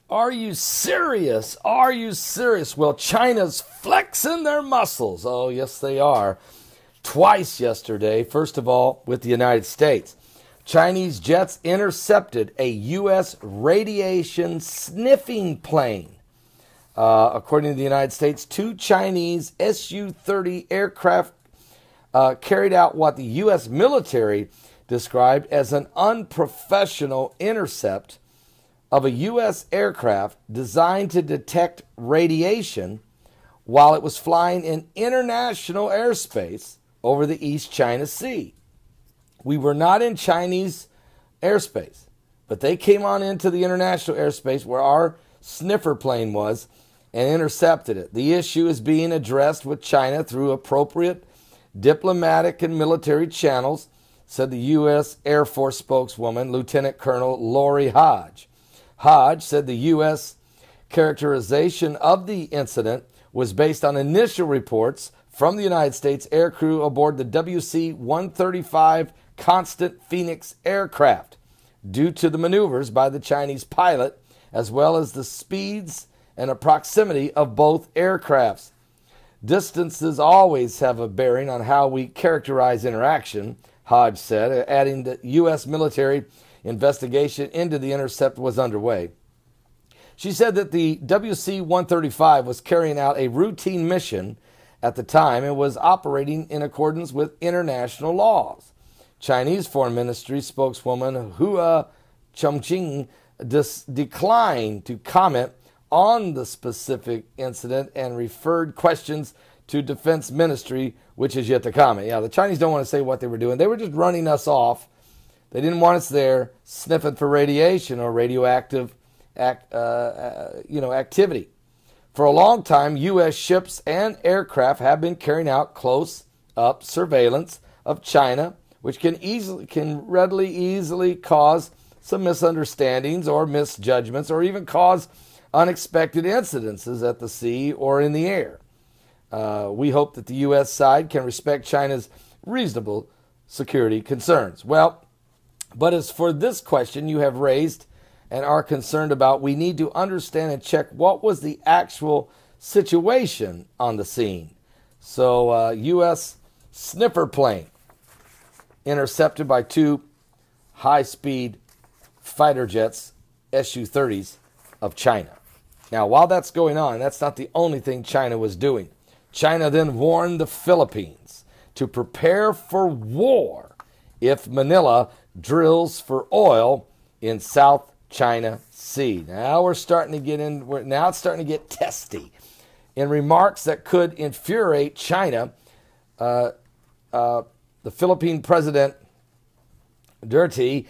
Are you serious? Are you serious? Well, China's flexing their muscles. Oh, yes, they are. Twice yesterday. First of all, with the United States. Chinese jets intercepted a U.S. radiation sniffing plane. According to the United States, 2 Chinese Su-30 aircraft carried out what the U.S. military described as an unprofessional intercept of a U.S. aircraft designed to detect radiation while it was flying in international airspace over the East China Sea. We were not in Chinese airspace, but they came on into the international airspace where our sniffer plane was and intercepted it. The issue is being addressed with China through appropriate diplomatic and military channels, said the U.S. Air Force spokeswoman, Lieutenant Colonel Lori Hodge. Hodge said the U.S. characterization of the incident was based on initial reports from the United States aircrew aboard the WC-135 Constant Phoenix aircraft due to the maneuvers by the Chinese pilot, as well as the speeds and the proximity of both aircrafts. Distances always have a bearing on how we characterize interaction, Hodge said, adding that U.S. military investigation into the intercept was underway. She said that the WC-135 was carrying out a routine mission at the time and was operating in accordance with international laws. Chinese Foreign Ministry spokeswoman Hua Chunying declined to comment on the specific incident and referred questions to Defense Ministry, which is yet to comment. Yeah, the Chinese don't want to say what they were doing. They were just running us off. They didn't want us there sniffing for radiation or radioactive activity. For a long time, U.S. ships and aircraft have been carrying out close-up surveillance of China, which can readily easily cause some misunderstandings or misjudgments or even cause unexpected incidences at the sea or in the air. We hope that the U.S. side can respect China's reasonable security concerns. Well, but as for this question you have raised and are concerned about, we need to understand and check what was the actual situation on the scene. So, U.S. sniffer plane intercepted by 2 high-speed fighter jets, Su-30s, of China. Now, while that's going on, that's not the only thing China was doing. China then warned the Philippines to prepare for war if Manila drills for oil in South China Sea. Now it's starting to get testy. In remarks that could infuriate China, the Philippine President Duterte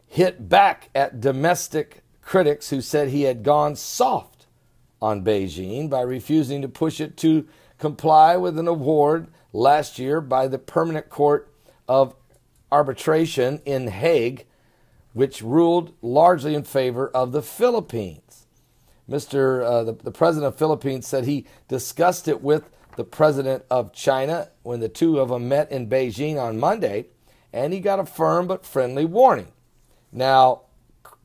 hit back at domestic critics who said he had gone soft on Beijing by refusing to push it to comply with an award last year by the Permanent Court of Arbitration in Hague, which ruled largely in favor of the Philippines. The president of the Philippines said he discussed it with the president of China when the two of them met in Beijing on Monday, and he got a firm but friendly warning. Now,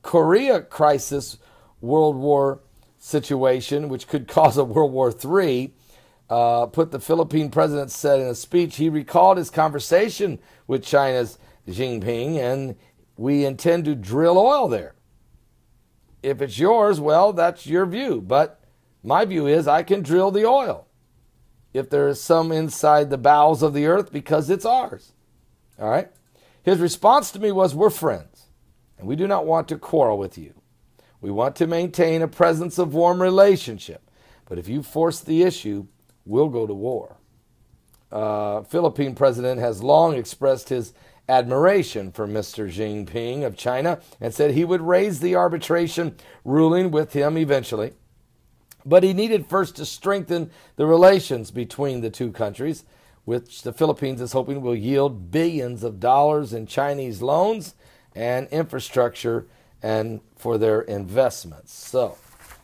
Korea crisis, World War situation, which could cause a World War III, put the Philippine president said in a speech, he recalled his conversation with China's Jinping, and we intend to drill oil there. If it's yours, well, that's your view. But my view is I can drill the oil if there is some inside the bowels of the earth because it's ours. All right? His response to me was, we're friends, and we do not want to quarrel with you. We want to maintain a presence of warm relationship. But if you force the issue, we'll go to war. Philippine president has long expressed his admiration for Mr. Jinping of China and said he would raise the arbitration ruling with him eventually. But he needed first to strengthen the relations between the two countries, which the Philippines is hoping will yield billions of dollars in Chinese loans and infrastructure and for their investments. So,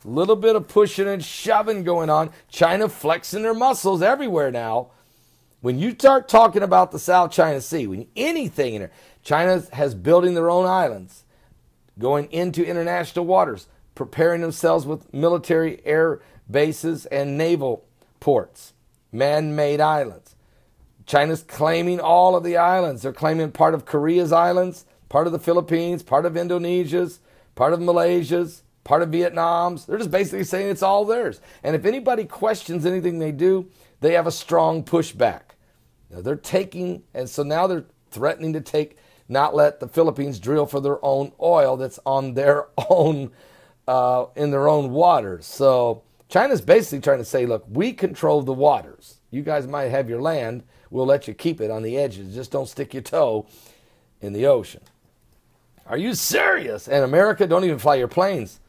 a little bit of pushing and shoving going on. China flexing their muscles everywhere now. When you start talking about the South China Sea, when anything in there, China has building their own islands, going into international waters, preparing themselves with military air bases and naval ports, man-made islands. China's claiming all of the islands. They're claiming part of Korea's islands, part of the Philippines, part of Indonesia's, part of Malaysia's, part of Vietnam's. They're just basically saying it's all theirs. And if anybody questions anything they do, they have a strong pushback. Now they're taking, and so now they're threatening to not let the Philippines drill for their own oil that's on their own, in their own waters. So China's basically trying to say, look, we control the waters. You guys might have your land. We'll let you keep it on the edges. Just don't stick your toe in the ocean. Are you serious? And America, don't even fly your planes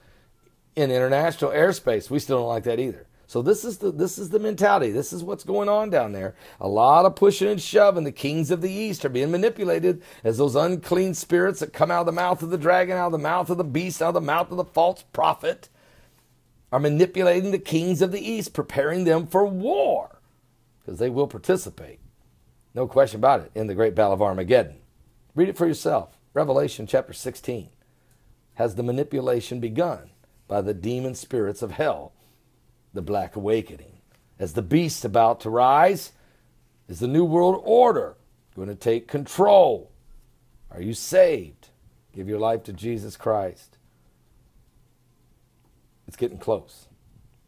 in international airspace. We still don't like that either. So this is the mentality. This is what's going on down there. A lot of pushing and shoving. The kings of the East are being manipulated as those unclean spirits that come out of the mouth of the dragon, out of the mouth of the beast, out of the mouth of the false prophet, are manipulating the kings of the East, preparing them for war, because they will participate. No question about it, in the great battle of Armageddon. Read it for yourself. Revelation chapter 16. Has the manipulation begun by the demon spirits of hell, the Black Awakening? As the beast about to rise, is the New World Order going to take control? Are you saved? Give your life to Jesus Christ. It's getting close.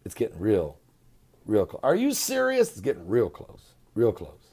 It's getting real close. Are you serious? It's getting real close. Real close.